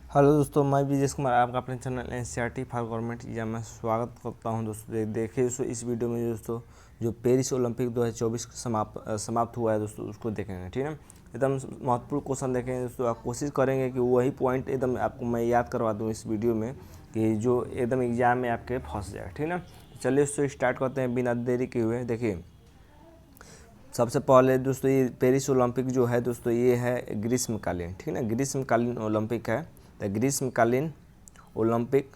Hello दोस्तों, मैं विजेश कुमार आपका अपने channel NCERT for government exam में स्वागत करता हूं। दोस्तों देखिए दोस्तों, इस वीडियो में दोस्तों जो पेरिस ओलंपिक 2024 समाप्त हुआ है दोस्तों, उसको देखेंगे। ठीक है, एकदम महत्वपूर्ण क्वेश्चन देखेंगे दोस्तों। आप कोशिश करेंगे कि वही पॉइंट एकदम आपको मैं याद करवा दूँ इस वीडियो में, कि जो एकदम एग्जाम में आपके फंस जाए। ठीक है ना, चलिए दोस्तों स्टार्ट करते हैं बिना देरी के हुए। देखिए सबसे पहले दोस्तों, ये पेरिस ओलंपिक जो है दोस्तों, ये है ग्रीष्मकालीन। ठीक है ना, ग्रीष्मकालीन ओलंपिक है। तो ग्रीष्मकालीन ओलंपिक,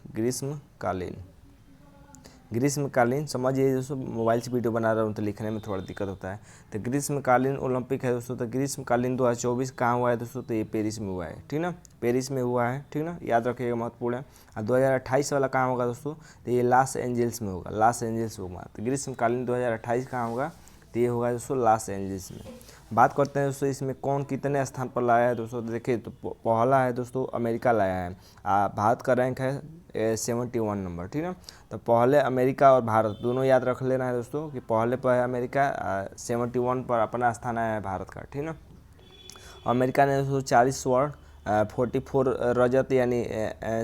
ग्रीष्मकालीन समझिए दोस्तों। मोबाइल से वीडियो बना रहा हूँ तो लिखने में थोड़ा दिक्कत होता है। तो ग्रीष्मकालीन ओलंपिक है दोस्तों। तो ग्रीष्मकालीन 2024 कहाँ हुआ है दोस्तों? तो ये पेरिस में हुआ है। ठीक ना, पेरिस में हुआ है। ठीक ना, याद रखिएगा, महत्वपूर्ण है। और 2028 वाला कहाँ होगा दोस्तों? तो ये लॉस एंजल्स में होगा, लॉस एंजल्स होगा। तो ग्रीष्मकालीन 2028 कहाँ होगा? तो ये होगा दोस्तों लॉस एंजल्स में। बात करते हैं दोस्तों, इसमें कौन कितने स्थान पर लाया है दोस्तों। देखिए तो पहला है दोस्तों अमेरिका लाया है। भारत का रैंक है 71 नंबर। ठीक है, तो पहले अमेरिका और भारत दोनों याद रख लेना है दोस्तों, कि पहले पर है अमेरिका, 71 पर अपना स्थान आया है भारत का। ठीक है, अमेरिका ने दोस्तों 40 स्वर्ण, 44 रजत यानी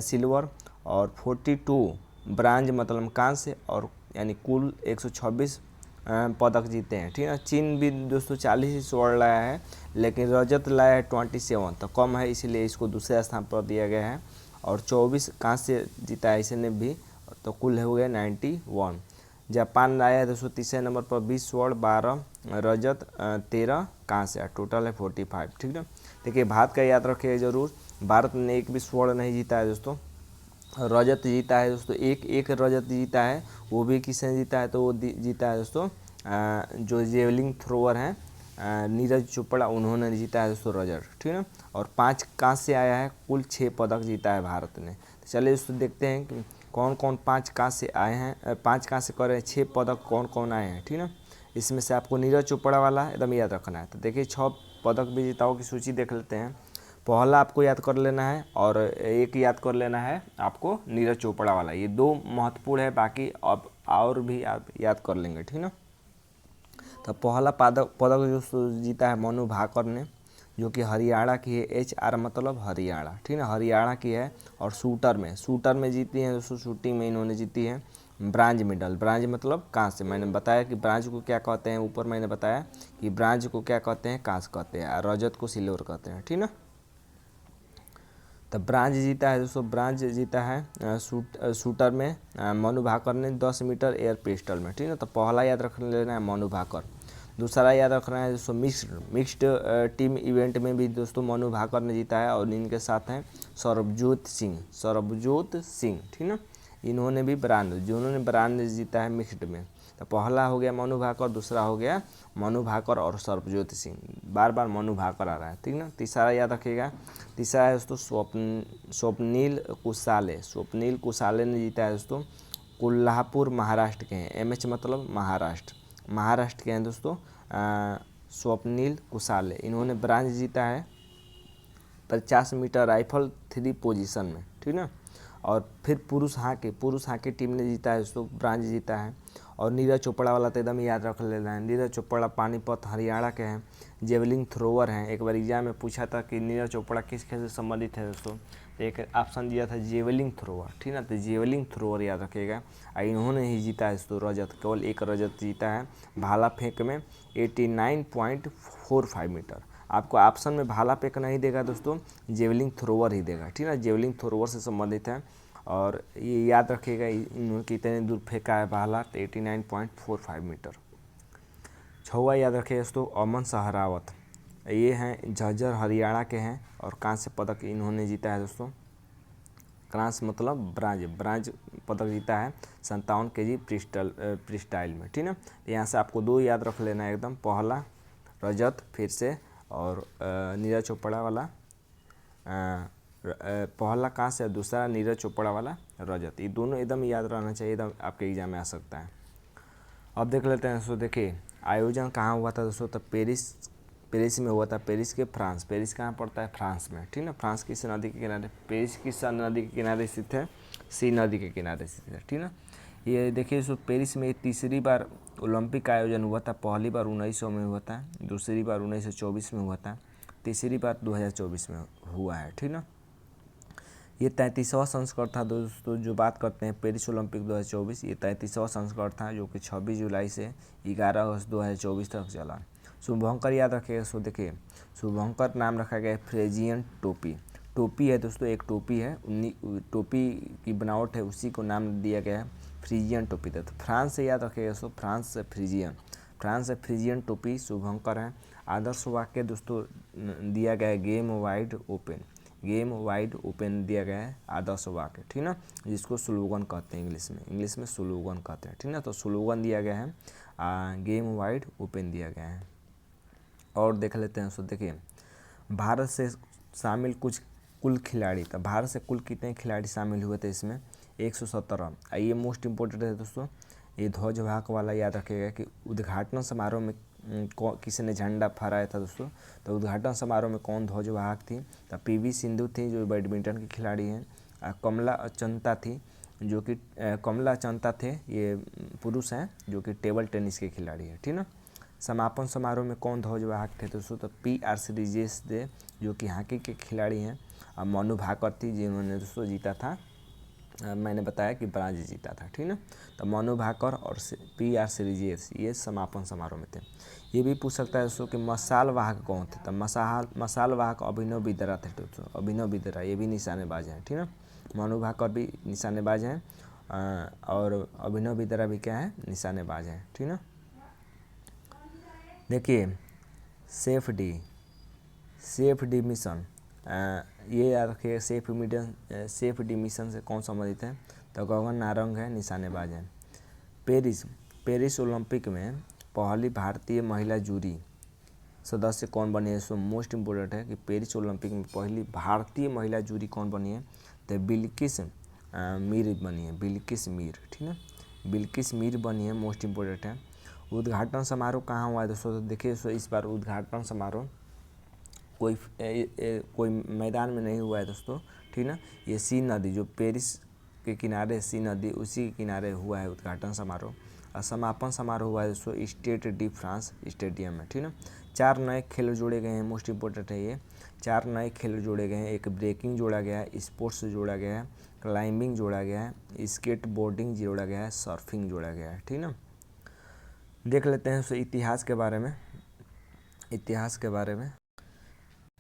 सिल्वर, और 42 ब्रांज मतलब कांस्य, और यानी कुल 126 पदक जीते हैं। ठीक है, चीन भी दोस्तों 40 स्वर्ण लाया है, लेकिन रजत लाया है 27, तो कम है, इसीलिए इसको दूसरे स्थान पर दिया गया है। और 24 कांस्य जीता है इसने भी, तो कुल हो गया 91। जापान आया है दोस्तों तीसरे नंबर पर, 20 स्वर्ण, 12 रजत, 13 कांस्य, टोटल है 45। ठीक है, देखिए भारत का याद रखिएगा जरूर। भारत ने एक भी स्वर्ण नहीं जीता है दोस्तों। रजत जीता है दोस्तों, एक रजत जीता है। वो भी किसने जीता है? तो वो जीता है दोस्तों जो जेवलिंग थ्रोअर हैं, नीरज चोपड़ा, उन्होंने जीता है दोस्तों रजत। ठीक है, और 5 कांस्य आया है, कुल 6 पदक जीता है भारत ने। तो चलिए दोस्तों देखते हैं कि कौन कौन 5 कांस्य आए हैं, 5 कांस्य कर रहे हैं, 6 पदक कौन कौन आए हैं। ठीक है, इसमें से आपको नीरज चोपड़ा वाला एकदम याद रखना है। तो देखिए 6 पदक विजेताओं की सूची देख लेते हैं। पहला आपको याद कर लेना है, और एक याद कर लेना है आपको नीरज चोपड़ा वाला। ये 2 महत्वपूर्ण है, बाकी अब और भी आप याद कर लेंगे। ठीक ना, तो पहला पदक पदक जो जीता है मनु भाकर ने, जो कि हरियाणा की है। HR मतलब हरियाणा। ठीक है, हरियाणा की है। और शूटर में जीती हैं दोस्तों, शूटिंग में इन्होंने जीती है ब्रांज मेडल। ब्रांज मतलब कांस्य। मैंने बताया कि ब्रांज को क्या कहते हैं, ऊपर मैंने बताया कि ब्रांज को क्या कहते हैं, कांस्य कहते हैं, और रजत को सिल्वर कहते हैं। ठीक ना, तो ब्रांज जीता है दोस्तों, ब्रांज जीता है शूटर में मनु भाकर ने 10 मीटर एयर पिस्टल में। ठीक है, तो पहला याद रख लेना है मनु भाकर। दूसरा याद रखना है दोस्तों मिक्स्ड टीम इवेंट में भी दोस्तों मनु भाकर ने जीता है, और इनके साथ हैं सरबजोत सिंह। ठीक ना, इन्होंने भी ब्रांड जीता है मिक्स्ड में। तो पहला हो गया मनु भाकर, दूसरा हो गया मनु भाकर और सरबजोत सिंह। बार बार मनु भाकर आ रहा है। ठीक ना, तीसरा याद रखिएगा। तीसरा है दोस्तों स्वप्निल कुसाले ने जीता है दोस्तों। कोल्हापुर महाराष्ट्र के हैं। MH मतलब महाराष्ट्र के हैं दोस्तों। स्वप्निल कुसाले, इन्होंने ब्रांज जीता है 50 मीटर राइफल 3 पोजीशन में। ठीक ना, और फिर पुरुष हॉकी टीम ने जीता है दोस्तों, ब्रांज जीता है। और नीरज चोपड़ा वाला तो एकदम याद रख लेना है। नीरज चोपड़ा पानीपत हरियाणा के हैं, जेवलिंग थ्रोअर हैं। एक बार एग्जाम में पूछा था कि नीरज चोपड़ा किस खेल से संबंधित है दोस्तों, तो एक ऑप्शन दिया था जेवलिंग थ्रोअर। ठीक ना, तो जेवलिंग थ्रोअर याद रखिएगा। और इन्होंने ही जीता है दोस्तों रजत, केवल एक रजत जीता है भाला फेंक में 89.45 मीटर। आपको ऑप्शन में भाला फेंक नहीं देगा दोस्तों, जेवलिंग थ्रोअर ही देगा। ठीक है, जेवलिंग थ्रोअर से संबंधित है। और ये याद रखिएगा इन्होंने कितने दूर फेंका है भाला, 89.45 मीटर। छवा याद रखिए दोस्तों अमन सहरावत, ये हैं झज्जर हरियाणा के हैं, और कांस्य पदक इन्होंने जीता है दोस्तों। कांस्य मतलब ब्रांज पदक जीता है 57 kg फ्री स्टाइल में। ठीक है, तो यहाँ से आपको 2 याद रख लेना है एकदम। पहला रजत फिर से, और नीरज चोपड़ा वाला पहला कांस्य, दूसरा नीरज चोपड़ा वाला रजत। ये दोनों एकदम याद रहना चाहिए, एकदम आपके एग्जाम में आ सकता है। अब देख लेते हैं दोस्तों। देखिए आयोजन कहाँ हुआ था दोस्तों, तो पेरिस में हुआ था। पेरिस कहाँ पड़ता है? फ्रांस में। ठीक ना, फ्रांस किस नदी के किनारे? पेरिस किस नदी के किनारे स्थित है? सी नदी के किनारे स्थित है। ठीक ना, ये देखिए दोस्तों, पेरिस में तीसरी बार ओलंपिक का आयोजन हुआ था। पहली बार 1900 में हुआ था, दूसरी बार 1924 में हुआ था, तीसरी बार 2024 में हुआ है। ठीक ना, ये 33वां संस्करण था दोस्तों। जो बात करते हैं पेरिस ओलंपिक 2024, ये 33वां संस्करण था जो कि 26 जुलाई से 11 अगस्त 2024 तक चला। शुभंकर याद रखिएगा। सो देखिए, शुभंकर नाम रखा गया है फ्रेजियन टोपी। टोपी है दोस्तों, एक टोपी है, टोपी की बनावट है, उसी को नाम दिया गया है फ्रीजियन टोपी। तो फ्रांस से याद रखिएगा। सो फ्रांस से फ्रीजियन टोपी शुभंकर है। आदर्श वाक्य दोस्तों दिया गया है गेम वाइड ओपन दिया गया है आदर्श वाक्य, ठीक ना, जिसको स्लोगन कहते हैं इंग्लिश में स्लोगन कहते हैं, ठीक ना। तो स्लोगन दिया गया है गेम वाइड ओपन दिया गया है। और देख लेते हैं। सो देखिए, भारत से शामिल कुल खिलाड़ी, तो भारत से कुल कितने खिलाड़ी शामिल हुए थे इसमें? 117। ये मोस्ट इम्पोर्टेंट है दोस्तों, ये ध्वजवाहक वाला याद रखिएगा कि उद्घाटन समारोह में किसी ने झंडा फहराया था दोस्तों। तो उद्घाटन समारोह में कौन ध्वजवाहक थी? तो पीवी सिंधु थी जो बैडमिंटन की खिलाड़ी हैं। कमला अचंता थी जो कि कमला अचंता थे, ये पुरुष हैं जो कि टेबल टेनिस के खिलाड़ी हैं, ठीक ना। समापन समारोह में कौन ध्वजवाहक थे दोस्तों? तो PR श्रीजेश थे जो कि हॉकी के खिलाड़ी हैं। मनु भाकर थी जिन्होंने दोस्तों जीता था, मैंने बताया कि ब्राजील जीता था, ठीक ना। तो मनु भाकर और PR श्रीजेश ये समापन समारोह में थे। ये भी पूछ सकता है दोस्तों कि मशाल वाहक कौन थे? तो मशाल वाहक अभिनव बिंद्रा थे दोस्तों, अभिनव बिंद्रा, ये भी निशानेबाज हैं, ठीक ना। मनु भाकर भी निशानेबाज हैं और अभिनव बिंद्रा भी क्या है? निशानेबाज हैं, ठीक ना। देखिए, सेफ डी मिशन, ये याद रखिए, सेफ डी मिशन से कौन संबंधित है? तो गगन नारंग है, निशानेबाज हैं। पेरिस ओलंपिक में पहली भारतीय महिला जूरी सदस्य कौन बनी है? सो मोस्ट इम्पोर्टेंट है कि पेरिस ओलंपिक में पहली भारतीय महिला जूरी कौन बनी है? तो बिल्किस मीर बनी है, बिल्किस मीर, ठीक है, बिल्किस मीर बनी है, मोस्ट इम्पोर्टेंट है। उद्घाटन समारोह कहाँ हुआ है दोस्तों? तो देखिए, सो इस बार उद्घाटन समारोह कोई मैदान में नहीं हुआ है दोस्तों, ठीक ना। ये सी नदी जो पेरिस के किनारे सी नदी, उसी के किनारे हुआ है उद्घाटन समारोह। और समापन समारोह हुआ है दोस्तों स्टेड डी फ्रांस स्टेडियम में, ठीक ना। 4 नए खेल जोड़े गए हैं, मोस्ट इम्पोर्टेंट है ये। 4 नए खेल जोड़े गए हैं। एक ब्रेकिंग जोड़ा गया है, स्पोर्ट्स जोड़ा गया है, क्लाइंबिंग जोड़ा गया है, स्केट बोर्डिंग जोड़ा गया है, सर्फिंग जोड़ा गया है, ठीक ना। देख लेते हैं इतिहास के बारे में।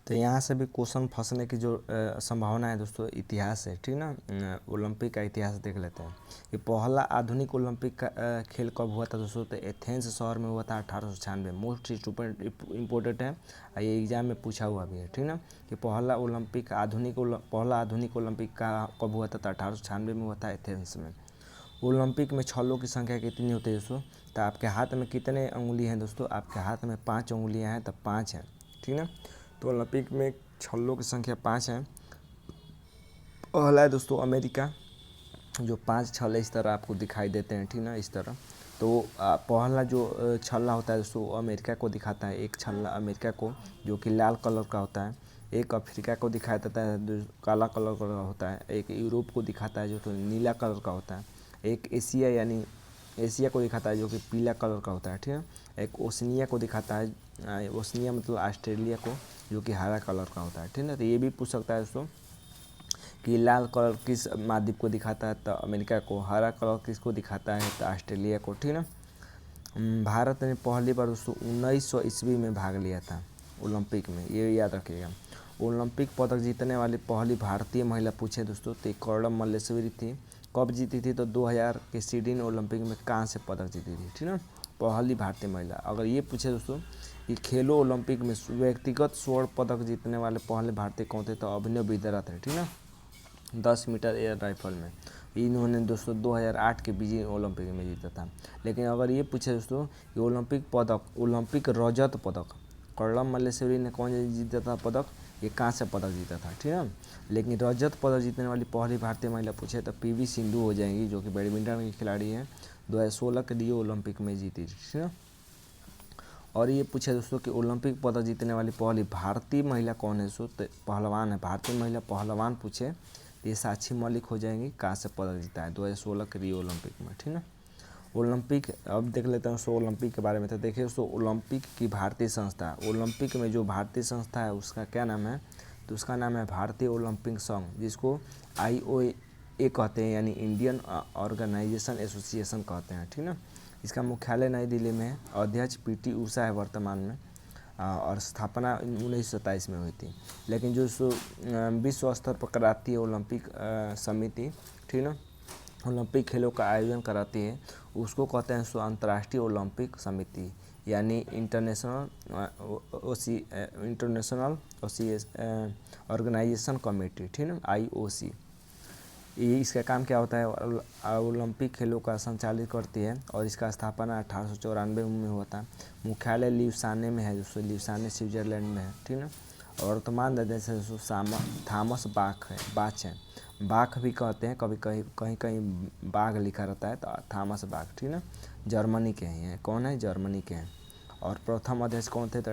तो यहाँ से भी क्वेश्चन फंसने की जो संभावना है दोस्तों, इतिहास है, ठीक ना। ओलंपिक का इतिहास देख लेते हैं। ये पहला आधुनिक ओलंपिक का खेल कब हुआ था दोस्तों? तो एथेंस शहर में हुआ था 1896। मोस्ट इम्पोर्टेंट है, ये एग्जाम में पूछा हुआ भी है, ठीक ना। कि पहला आधुनिक ओलंपिक का कब हुआ था? तो 1896 में हुआ था एथेंस में। ओलंपिक में छल्लों की संख्या कितनी होती है दोस्तों? तो आपके हाथ में कितने उंगली हैं दोस्तों? आपके हाथ में 5 उंगलियां हैं, तो 5 हैं, ठीक ना। तो ओलंपिक में छल्लों की संख्या 5 है। पहला है दोस्तों अमेरिका, जो 5 छल्ले इस तरह आपको दिखाई देते हैं, ठीक ना, इस तरह। तो पहला जो छल्ला होता है दोस्तों अमेरिका को दिखाता है, एक छल्ला अमेरिका को जो कि लाल कलर का होता है। एक अफ्रीका को दिखाया देता है जो काला कलर का होता है। एक यूरोप को दिखाता है जो तो नीला कलर का होता है। एक एशिया को दिखाता है जो कि पीला कलर का होता है, ठीक है। एक ओशनिया को दिखाता है, ओशनिया मतलब ऑस्ट्रेलिया को, जो कि हरा कलर का होता है, ठीक है। तो ये भी पूछ सकता है दोस्तों कि लाल कलर किस महाद्वीप को दिखाता है? तो अमेरिका को। हरा कलर किसको दिखाता है? तो ऑस्ट्रेलिया को, ठीक ना। भारत ने पहली बार दोस्तों 1900 ईस्वी में भाग लिया था ओलंपिक में, ये याद रखिएगा। ओलंपिक पदक जीतने वाली पहली भारतीय महिला पूछे दोस्तों तो कर्णम मल्लेश्वरी थी। कब जीती थी? तो 2000 के सिडनी ओलंपिक में कांस्य पदक जीती थी, ठीक ना, पहली भारतीय महिला। अगर ये पूछे दोस्तों कि खेलो ओलंपिक में व्यक्तिगत स्वर्ण पदक जीतने वाले पहले भारतीय कौन थे? तो अभिनव बिंद्रा थे, ठीक ना, 10 मीटर एयर राइफल में। इन्होंने दोस्तों 2008 के बीजिंग ओलंपिक में जीता था। लेकिन अगर ये पूछे दोस्तों कि ओलंपिक रजत पदक कर्णम मल्लेश्वरी ने कौन जीता था पदक? ये कांस्य पदक जीता था, ठीक है। लेकिन रजत पदक जीतने वाली पहली भारतीय महिला पूछे तो PV सिंधु हो जाएंगी, जो कि बैडमिंटन की खिलाड़ी हैं, 2016 के रियो ओलंपिक में जीती, ठीक है। और ये पूछे दोस्तों कि ओलंपिक पदक जीतने वाली पहली भारतीय महिला कौन है? दोस्तों तो पहलवान है, भारतीय महिला पहलवान पूछे ये साक्षी मलिक हो जाएंगी, कांस्य पदक जीता है 2016 के रियो ओलंपिक में, ठीक ना। ओलंपिक अब देख लेते हैं दोस्तों ओलंपिक के बारे में। तो देखिए दोस्तों ओलंपिक की भारतीय संस्था, ओलंपिक में जो भारतीय संस्था है उसका क्या नाम है? तो उसका नाम है भारतीय ओलंपिक संघ, जिसको IOA कहते हैं, यानी इंडियन ऑर्गेनाइजेशन एसोसिएशन कहते हैं, ठीक ना। इसका मुख्यालय नई दिल्ली में है। अध्यक्ष PT उषा है वर्तमान में, और स्थापना 1927 में हुई थी। लेकिन जो विश्व स्तर पर कराती है ओलंपिक समिति, ठीक ना, ओलंपिक खेलों का आयोजन कराती है, उसको कहते हैं अंतर्राष्ट्रीय ओलंपिक समिति, यानी इंटरनेशनल ऑर्गेनाइजेशन कमेटी, ठीक ना, IOC। ये इसका काम क्या होता है, ओलंपिक खेलों का संचालित करती है, और इसका स्थापना 1894 में हुआ था। मुख्यालय ल्यूसाने में है, जो ल्यूसाने स्विट्जरलैंड में है, ठीक ना। और वर्तमान अध्यक्ष है थॉमस बाच है। बाख भी कहते हैं, कभी कहीं कहीं बाघ लिखा रहता है, तो थॉमस बाख, ठीक ना, जर्मनी के हैं। कौन है, जर्मनी के हैं। और प्रथम अध्यक्ष कौन थे, तो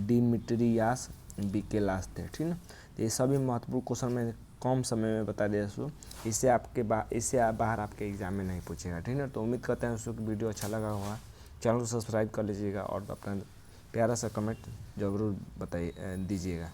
डिमिट्रियास बिकेलास थे, ठीक ना। तो ये सभी महत्वपूर्ण क्वेश्चन में कम समय में बता दिया दोस्तों, इससे बाहर आपके एग्जाम में नहीं पूछेगा, ठीक है। तो उम्मीद करते हैं दोस्तों कि वीडियो अच्छा लगा होगा। चैनल को सब्सक्राइब कर लीजिएगा और अपना प्यारा सा कमेंट जरूर दीजिएगा।